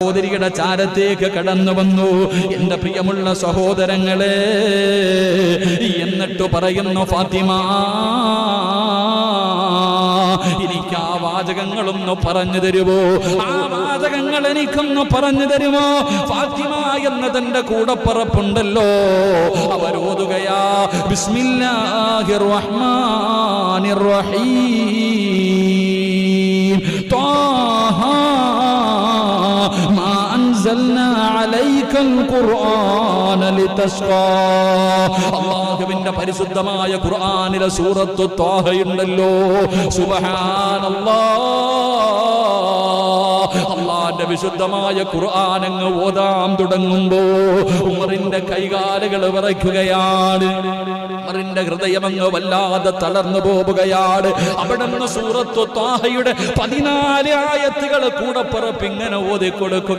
സഹോദരിയുടെ ചാരത്തേക്ക് കടന്നു വന്നു. എന്റെ പ്രിയമുള്ള സഹോദരങ്ങളെ, എന്നിട്ട് പറയുന്നു, ഫാത്തിമ, എനിക്ക് ആ വാചകങ്ങളൊന്ന് പറഞ്ഞു തരുമോ? ആ വാചകങ്ങൾ എനിക്കൊന്ന് പറഞ്ഞു തരുമോ? ഫാത്തിമ എന്നതിന്റെ കൂടപ്പറപ്പുണ്ടല്ലോ, അവരോതുകയാ, ബിസ്മില്ലാഹിർ റഹ്മാനിർ റഹീം, ത്വാഹ മാ അൻസൽനാ അലൈക്കൽ ഖുർആന ലിതസ്ഖാ. അല്ലാഹുവിന്റെ പരിശുദ്ധമായ ഖുർആനിലെ സൂറത്തു ത്വാഹയുണ്ടല്ലോ, സുബ്ഹാനല്ലാഹ്, അല്ലാഹുവിന്റെ വിശുദ്ധമായ ഖുർആൻ അങ്ങ് ഓതാൻ തുടങ്ങുമ്പോ ഉമറിന്റെ കൈകാലുകൾ വിറയ്ക്കുകയാണ്, ഉമറിന്റെ ഹൃദയം അങ്ങ് വല്ലാതെ തളർന്നു പോവുകയാണ്. അവിടെ നിന്ന് സൂറത്തു ത്വാഹയുടെ 14 ആയത്തുകൾ കൂടപ്പിറപ്പ് ഇങ്ങനെ ഓതിക്കൊടുക്കും.